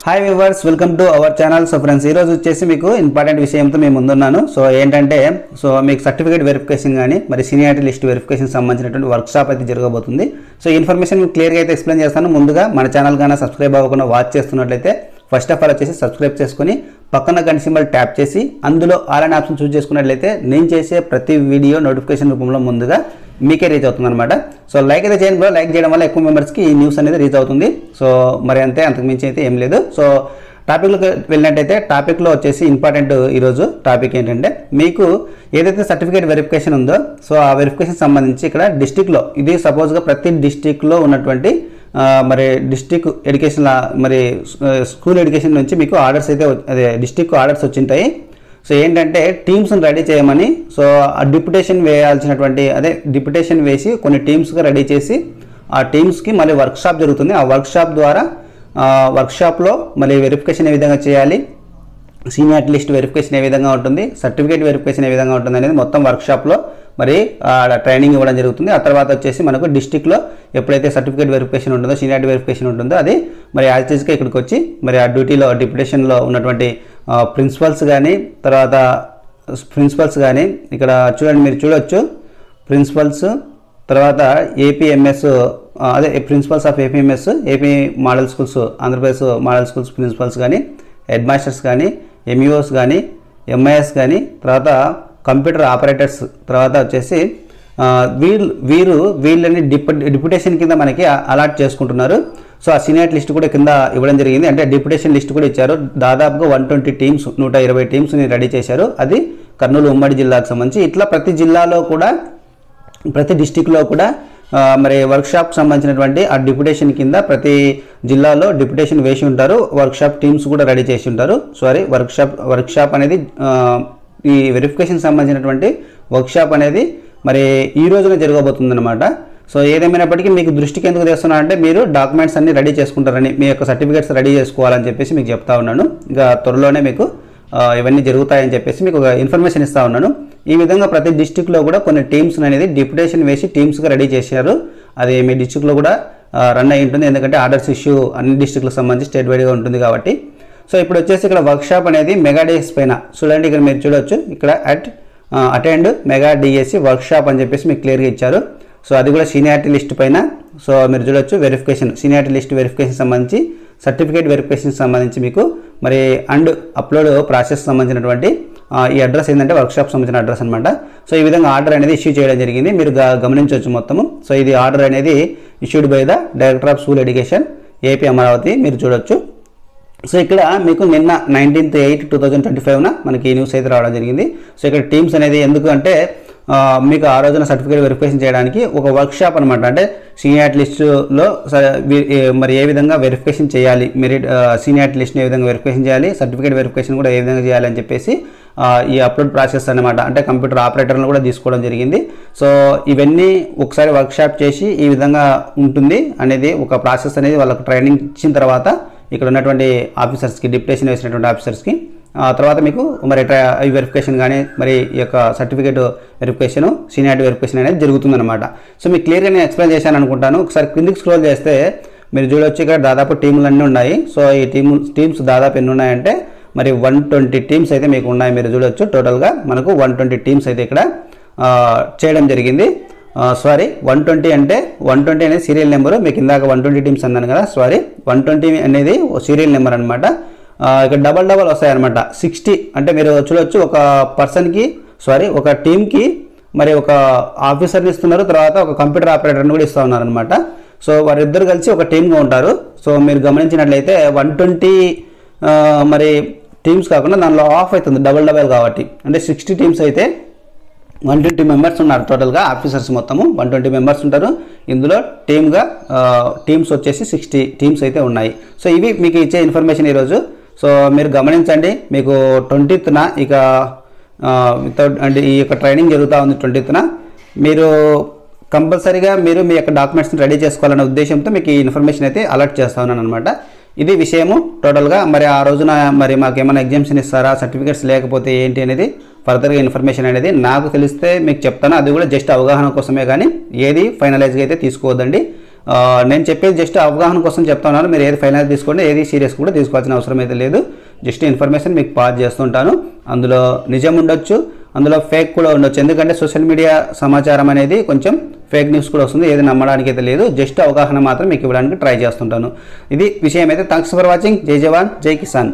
Hi viewers, welcome to our channel. So friends, ఈరోజు వచ్చేసి మీకు ఇంపార్టెంట్ విషయంతో మేము ముందున్నాను. సో ఏంటంటే మీకు సర్టిఫికేట్ వెరిఫికేషన్ కానీ మరి సీనియారిటీ లిస్ట్ వెరిఫికేషన్ సంబంధించినటువంటి వర్క్షాప్ అయితే జరగబోతుంది. సో ఇన్ఫర్మేషన్ క్లియర్గా అయితే ఎక్స్ప్లెయిన్ చేస్తాను. ముందుగా మన ఛానల్ కానీ సబ్స్క్రైబ్ అవ్వకుండా వాచ్ చేస్తున్నట్లయితే ఫస్ట్ ఆఫ్ ఆల్ వచ్చేసి సబ్స్క్రైబ్ చేసుకుని పక్కన గంట సింబల్ ట్యాప్ చేసి అందులో ఆల్ అనే ఆప్షన్ చూస్ చేసుకున్నట్లయితే నేను చేసే ప్రతి వీడియో నోటిఫికేషన్ రూపంలో ముందుగా మీకే రీచ్ అవుతుంది అనమాట. సో లైక్ అయితే చేయండి బ్రో. లైక్ చేయడం వల్ల ఎక్కువ మెంబర్స్కి ఈ న్యూస్ అనేది రీచ్ అవుతుంది. సో మరి అంతే, అంతకుమించి అయితే ఏం లేదు. సో టాపిక్లోకి వెళ్ళినట్టయితే టాపిక్లో వచ్చేసి ఇంపార్టెంట్ ఈరోజు టాపిక్ ఏంటంటే, మీకు ఏదైతే సర్టిఫికేట్ వెరిఫికేషన్ ఉందో సో ఆ వెరిఫికేషన్ సంబంధించి ఇక్కడ డిస్టిక్లో, ఇది సపోజ్గా ప్రతి డిస్టిక్లో ఉన్నటువంటి మరి డిస్టిక్ ఎడ్యుకేషన్ మరి స్కూల్ ఎడ్యుకేషన్ నుంచి మీకు ఆర్డర్స్ అయితే అదే డిస్టిక్ ఆర్డర్స్ వచ్చింటాయి. సో ఏంటంటే టీమ్స్ని రెడీ చేయమని, సో ఆ డిప్యుటేషన్ వేయాల్సినటువంటి డిప్యుటేషన్ వేసి కొన్ని టీమ్స్గా రెడీ చేసి ఆ టీమ్స్కి మళ్ళీ వర్క్షాప్ జరుగుతుంది. ఆ వర్క్షాప్ ద్వారా వర్క్షాప్లో మళ్ళీ వెరిఫికేషన్ ఏ విధంగా చేయాలి, సీనియారిటీ లిస్ట్ వెరిఫికేషన్ ఏ విధంగా ఉంటుంది, సర్టిఫికేట్ వెరిఫికేషన్ ఏ విధంగా ఉంటుంది అనేది మొత్తం వర్క్షాప్లో మరి ట్రైనింగ్ ఇవ్వడం జరుగుతుంది. ఆ తర్వాత వచ్చేసి మనకు డిస్టిక్లో ఎప్పుడైతే సర్టిఫికేట్ వెరిఫికేషన్ ఉంటుందో, సీనియారిటీ వెరిఫికేషన్ ఉంటుందో అది మరి యాజ్గా ఇక్కడికి వచ్చి మరి ఆ డ్యూటీలో డిప్యుటేషన్లో ఉన్నటువంటి ప్రిన్సిపల్స్ కానీ ఇక్కడ చూడండి, మీరు చూడొచ్చు ప్రిన్సిపల్స్, తర్వాత APMS principals of APMS, AP model schools, Andhra Pradesh model schools principals కానీ, హెడ్ మాస్టర్స్ కానీ, ఎంఈఓస్ కానీ, ఎంఐఎస్ కానీ, తర్వాత కంప్యూటర్ ఆపరేటర్స్, తర్వాత వచ్చేసి వీళ్ళని డిప్యుటేషన్ కింద మనకి అలాట్ చేసుకుంటున్నారు. సో ఆ సీనియారిటీ లిస్ట్ కూడా కింద ఇవ్వడం జరిగింది. అంటే డిప్యుటేషన్ లిస్ట్ కూడా ఇచ్చారు. దాదాపుగా 120 టీమ్స్, 120 టీమ్స్ని రెడీ చేశారు. అది కర్నూలు ఉమ్మడి జిల్లాకు సంబంధించి. ఇట్లా ప్రతి జిల్లాలో కూడా, ప్రతి డిస్టిక్లో కూడా మరి వర్క్షాప్ సంబంధించినటువంటి ఆ డిప్యుటేషన్ కింద ప్రతి జిల్లాలో డిప్యుటేషన్ వేసి ఉంటారు. వర్క్షాప్ టీమ్స్ కూడా రెడీ చేసి ఉంటారు. వర్క్షాప్ అనేది ఈ వెరిఫికేషన్ సంబంధించినటువంటి వర్క్షాప్ అనేది మరి ఈ రోజున జరగబోతుంది అనమాట. సో ఏదేమైనప్పటికీ మీకు దృష్టికి ఎందుకు తెస్తున్నా అంటే, మీరు డాక్యుమెంట్స్ అన్ని రెడీ చేసుకుంటారని, మీ యొక్క సర్టిఫికేట్స్ రెడీ చేసుకోవాలని చెప్పేసి మీకు చెప్తా ఉన్నాను. ఇంకా త్వరలోనే మీకు ఇవన్నీ జరుగుతాయని చెప్పేసి మీకు ఒక ఇన్ఫర్మేషన్ ఇస్తా ఉన్నాను. ఈ విధంగా ప్రతి డిస్టిక్లో కూడా కొన్ని టీమ్స్ అనేది డిప్యుటేషన్ వేసి టీమ్స్గా రెడీ చేశారు. అది మీ డిస్టిక్లో కూడా రన్ అయి ఉంటుంది. ఎందుకంటే ఆర్డర్స్ ఇష్యూ అన్ని డిస్టిక్లకు సంబంధించి స్టేట్ వైడ్గా ఉంటుంది కాబట్టి. సో ఇప్పుడు వచ్చేసి ఇక్కడ వర్క్షాప్ అనేది మెగా డేస్ పైన చూడండి, ఇక్కడ మీరు చూడొచ్చు, ఇక్కడ అటెండ్ మెగా డిఎస్సి వర్క్షాప్ అని చెప్పేసి మీకు క్లియర్గా ఇచ్చారు. సో అది కూడా సీనియారిటీ లిస్ట్ పైన. సో మీరు చూడొచ్చు వెరిఫికేషన్, సీనియారిటీ లిస్ట్ వెరిఫికేషన్ సంబంధించి, సర్టిఫికేట్ వెరిఫికేషన్ సంబంధించి మీకు మరి అప్లోడ్ ప్రాసెస్ సంబంధించినటువంటి ఈ అడ్రస్ ఏంటంటే వర్క్షాప్ సంబంధించిన అడ్రస్ అనమాట. సో ఈ విధంగా ఆర్డర్ అనేది ఇష్యూ చేయడం జరిగింది. మీరు గమనించవచ్చు మొత్తము. సో ఇది ఆర్డర్ అనేది issued by the director of school education AP Amaravati, మీరు చూడొచ్చు. సో ఇక్కడ మీకు నిన్న 19/8/2025 మనకి ఈ న్యూస్ అయితే రావడం జరిగింది. సో ఇక్కడ టీమ్స్ అనేది ఎందుకు అంటే, మీకు ఆ రోజున సర్టిఫికేట్ వెరిఫికేషన్ చేయడానికి ఒక వర్క్షాప్ అనమాట. అంటే సీనియారిటీ లిస్టులో మరి ఏ విధంగా వెరిఫికేషన్ చేయాలి, మెరిట్ సీనియారిటీ లిస్ట్ని ఏ విధంగా వెరిఫికేషన్ చేయాలి, సర్టిఫికేట్ వెరిఫికేషన్ కూడా ఏ విధంగా చేయాలి అని చెప్పేసి ఈ అప్లోడ్ ప్రాసెస్ అనమాట. అంటే కంప్యూటర్ ఆపరేటర్లను కూడా తీసుకోవడం జరిగింది. సో ఇవన్నీ ఒకసారి వర్క్షాప్ చేసి ఈ విధంగా ఉంటుంది అనేది ఒక ప్రాసెస్ అనేది వాళ్ళకు ట్రైనింగ్ ఇచ్చిన తర్వాత ఇక్కడ ఉన్నటువంటి ఆఫీసర్స్కి, డిప్యుటేషన్ వేసినటువంటి ఆఫీసర్స్కి తర్వాత మీకు మరి వెరిఫికేషన్ కానీ మరి ఈ యొక్క సర్టిఫికేట్ వెరిఫికేషన్, సీనియారిటీ వెరిఫికేషన్ అనేది జరుగుతుందన్నమాట. సో మీకు క్లియర్గా నేను ఎక్స్ప్లెయిన్ చేశాను అనుకుంటాను. ఒకసారి కిందికి స్క్రోల్ చేస్తే మీరు చూడొచ్చు, ఇక్కడ దాదాపు టీములు అన్నీ ఉన్నాయి. సో ఈ టీమ్స్ దాదాపు ఎన్ని ఉన్నాయంటే మరి 120 టీమ్స్ అయితే మీకు ఉన్నాయి. మీరు చూడొచ్చు, టోటల్గా మనకు 120 టీమ్స్ అయితే ఇక్కడ చేయడం జరిగింది. 120 అంటే 120 అనేది సీరియల్ నెంబరు. మీకు ఇందాక 120 టీమ్స్ అన్నాను కదా, 120 అనేది సీరియల్ నెంబర్ అనమాట. ఇక్కడ డబల్ వస్తాయన్నమాట. 60 అంటే మీరు చూడొచ్చు, ఒక పర్సన్కి ఒక టీమ్కి మరి ఒక ఆఫీసర్ని ఇస్తున్నారు, తర్వాత ఒక కంప్యూటర్ ఆపరేటర్ని కూడా ఇస్తూ ఉన్నారనమాట. సో వారిద్దరు కలిసి ఒక టీమ్గా ఉంటారు. సో మీరు గమనించినట్లయితే 120 మరి టీమ్స్ కాకుండా దానిలో ఆఫ్ అవుతుంది డబల్ కాబట్టి. అంటే 60 టీమ్స్ అయితే 120 మెంబర్స్ ఉన్నారు టోటల్గా. ఆఫీసర్స్ మొత్తము 120 మెంబర్స్ ఉంటారు. ఇందులో టీమ్స్ వచ్చేసి 60 టీమ్స్ అయితే ఉన్నాయి. సో ఇవి మీకు ఇచ్చే ఇన్ఫర్మేషన్ ఈరోజు. సో మీరు గమనించండి, మీకు 20th ఇక అంటే ఈ యొక్క ట్రైనింగ్ జరుగుతూ ఉంది. 20th మీరు కంపల్సరీగా మీరు మీ యొక్క డాక్యుమెంట్స్ని రెడీ చేసుకోవాలనే ఉద్దేశంతో మీకు ఈ ఇన్ఫర్మేషన్ అయితే అలర్ట్ చేస్తూ ఉన్నాను అనమాట. ఇది విషయము టోటల్గా. మరి ఆ రోజున మరి మాకు ఏమైనా ఎగ్జామ్షన్ ఇస్తారా, సర్టిఫికేట్స్ లేకపోతే ఏంటి అనేది ఫర్దర్గా ఇన్ఫర్మేషన్ అనేది నాకు తెలిస్తే మీకు చెప్తాను. అది కూడా జస్ట్ అవగాహన కోసమే, కానీ ఏది ఫైనలైజ్గా అయితే తీసుకోవద్దండి. నేను చెప్పేది జస్ట్ అవగాహన కోసం చెప్తున్నాను. మీరు ఏది ఫైనల్ తీసుకోండి, ఏది సీరియస్ కూడా తీసుకోవాల్సిన అవసరం అయితే లేదు. జస్ట్ ఇన్ఫర్మేషన్ మీకు పాస్ చేస్తుంటాను. అందులో నిజం ఉండొచ్చు, అందులో ఫేక్ కూడా ఉండొచ్చు. ఎందుకంటే సోషల్ మీడియా సమాచారం అనేది కొంచెం ఫేక్ న్యూస్ కూడా వస్తుంది, ఏది నమ్మడానికి అయితే లేదు. జస్ట్ అవగాహన మాత్రం మీకు ఇవ్వడానికి ట్రై చేస్తుంటాను. ఇది విషయం అయితే. Thanks for watching. జై జవాన్, జై కిసాన్.